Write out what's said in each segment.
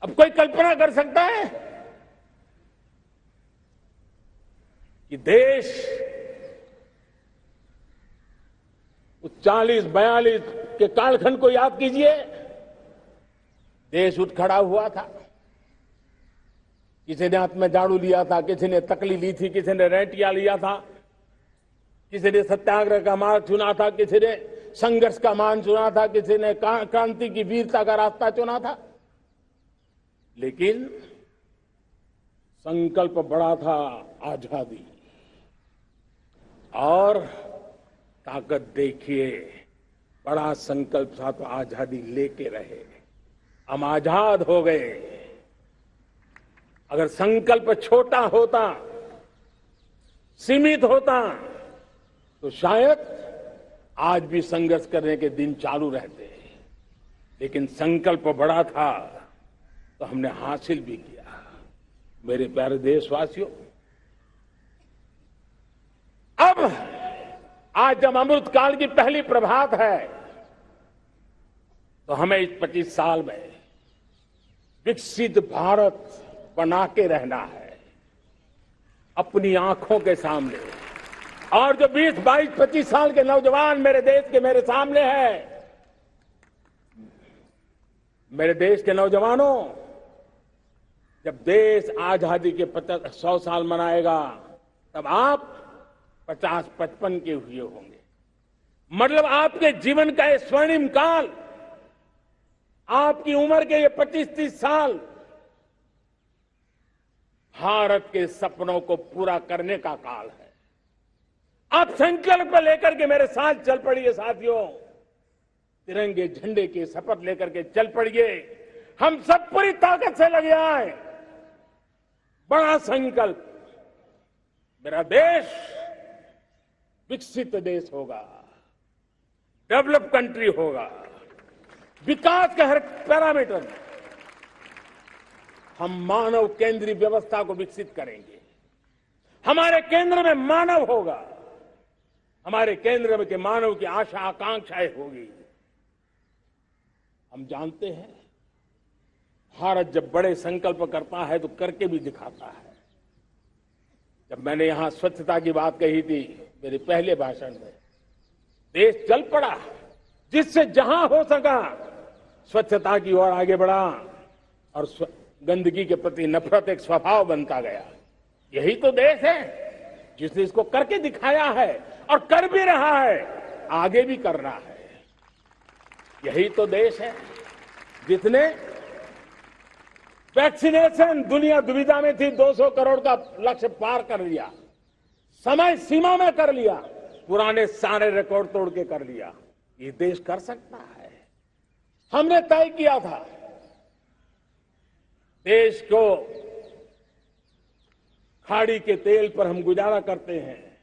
अब कोई कल्पना कर सकता है कि देश उस 40-42 के कालखंड को याद कीजिए। देश उठ खड़ा हुआ था। किसी ने हाथ में झाड़ू लिया था, किसी ने तकली ली थी, किसी ने रेंटिया लिया था, किसी ने सत्याग्रह का मार्ग चुना था, किसी ने संघर्ष का मान चुना था, किसी ने क्रांति की वीरता का रास्ता चुना था। लेकिन संकल्प बड़ा था, आजादी। और ताकत देखिए, बड़ा संकल्प था तो आजादी लेके रहे। हम आजाद हो गए। अगर संकल्प छोटा होता, सीमित होता, तो शायद आज भी संघर्ष करने के दिन चालू रहते। लेकिन संकल्प बड़ा था तो हमने हासिल भी किया। मेरे प्यारे देशवासियों, अब आज जब अमृत काल की पहली प्रभात है, तो हमें इस 25 साल में विकसित भारत बना के रहना है, अपनी आंखों के सामने। और जो 20, 22, 25 साल के नौजवान मेरे देश के मेरे सामने हैं, मेरे देश के नौजवानों, जब देश आजादी के 100 साल मनाएगा, तब आप 50-55 के हुए होंगे। मतलब आपके जीवन का ये स्वर्णिम काल, आपकी उम्र के ये 25-30 साल भारत के सपनों को पूरा करने का काल है। आप संकल्प लेकर के मेरे साथ चल पड़िए साथियों। तिरंगे झंडे की शपथ लेकर के चल पड़िए। हम सब पूरी ताकत से लगे आए। बड़ा संकल्प। मेरा देश विकसित देश होगा, डेवलप कंट्री होगा। विकास के हर पैरामीटर में हम मानव केंद्रीय व्यवस्था को विकसित करेंगे। हमारे केंद्र में मानव होगा। हमारे केंद्र में के मानव की आशा आकांक्षाएं होगी। हम जानते हैं, भारत जब बड़े संकल्प करता है तो करके भी दिखाता है। जब मैंने यहां स्वच्छता की बात कही थी मेरे पहले भाषण में, देश चल पड़ा, जिससे जहां हो सका स्वच्छता की ओर आगे बढ़ा, और गंदगी के प्रति नफरत एक स्वभाव बनता गया। यही तो देश है जिसने इसको करके दिखाया है और कर भी रहा है, आगे भी कर रहा है। यही तो देश है जिसने वैक्सीनेशन, दुनिया दुविधा में थी, 200 करोड़ का लक्ष्य पार कर लिया, समय सीमा में कर लिया, पुराने सारे रिकॉर्ड तोड़ के कर लिया। ये देश कर सकता है। हमने तय किया था देश को, खाड़ी के तेल पर हम गुजारा करते हैं,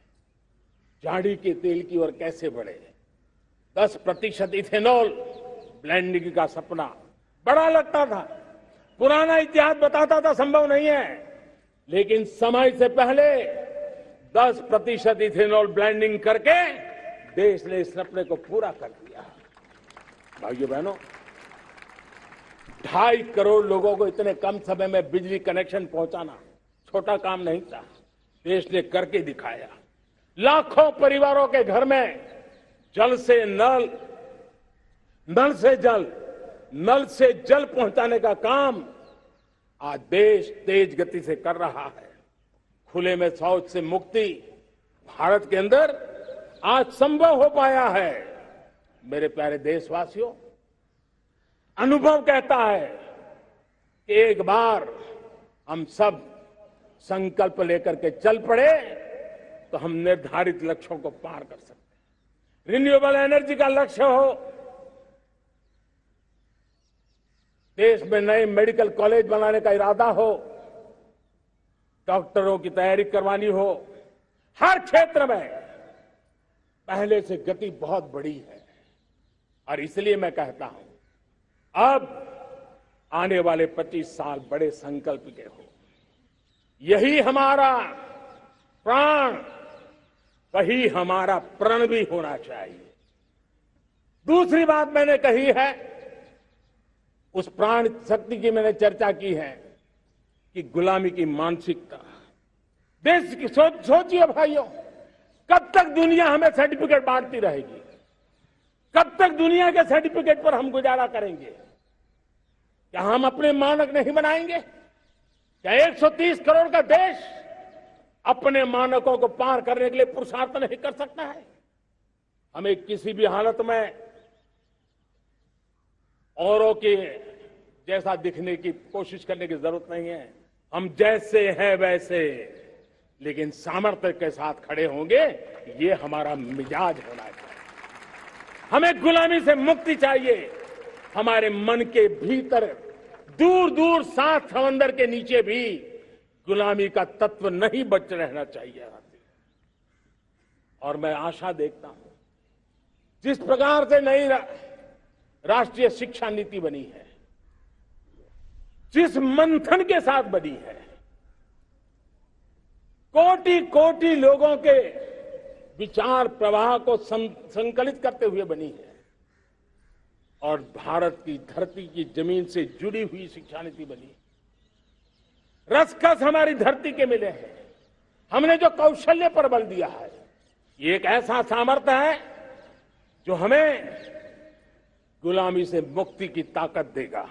झाड़ी के तेल की ओर कैसे बढ़े। 10% इथेनॉल ब्लेंडिंग का सपना बड़ा लगता था, पुराना इतिहास बताता था संभव नहीं है, लेकिन समय से पहले 10% इथेनॉल ब्लेंडिंग करके देश ने इस सपने को पूरा कर दिया। भाइयों बहनों, 2.5 करोड़ लोगों को इतने कम समय में बिजली कनेक्शन पहुंचाना छोटा काम नहीं था। देश ने करके दिखाया। लाखों परिवारों के घर में जल से नल, नल से जल, नल से जल पहुंचाने का काम आज देश तेज गति से कर रहा है। खुले में शौच से मुक्ति भारत के अंदर आज संभव हो पाया है। मेरे प्यारे देशवासियों, अनुभव कहता है कि एक बार हम सब संकल्प लेकर के चल पड़े तो हम निर्धारित लक्ष्यों को पार कर सकते हैं। रिन्यूएबल एनर्जी का लक्ष्य हो, देश में नए मेडिकल कॉलेज बनाने का इरादा हो, डॉक्टरों की तैयारी करवानी हो, हर क्षेत्र में पहले से गति बहुत बड़ी है। और इसलिए मैं कहता हूं, अब आने वाले 25 साल बड़े संकल्प के हो। यही हमारा प्राण, वही हमारा प्रण भी होना चाहिए। दूसरी बात मैंने कही है, उस प्राण शक्ति की मैंने चर्चा की है कि गुलामी की मानसिकता। देश की सोचिए भाइयों, कब तक दुनिया हमें सर्टिफिकेट बांटती रहेगी? कब तक दुनिया के सर्टिफिकेट पर हम गुजारा करेंगे? क्या हम अपने मानक नहीं बनाएंगे? क्या 130 करोड़ का देश अपने मानकों को पार करने के लिए पुरुषार्थ नहीं कर सकता है? हमें किसी भी हालत में औरों के जैसा दिखने की कोशिश करने की जरूरत नहीं है। हम जैसे हैं वैसे, लेकिन सामर्थ्य के साथ खड़े होंगे, ये हमारा मिजाज होना चाहिए। हमें गुलामी से मुक्ति चाहिए। हमारे मन के भीतर दूर दूर 7 समंदर के नीचे भी गुलामी का तत्व नहीं बच रहना चाहिए। और मैं आशा देखता हूं, जिस प्रकार से नई राष्ट्रीय शिक्षा नीति बनी है, जिस मंथन के साथ बनी है, कोटि कोटि लोगों के विचार प्रवाह को संकलित करते हुए बनी है, और भारत की धरती की जमीन से जुड़ी हुई शिक्षा नीति बनी है। रसखस हमारी धरती के मिले हैं। हमने जो कौशल्य पर बल दिया है, ये एक ऐसा सामर्थ्य है जो हमें गुलामी से मुक्ति की ताकत देगा।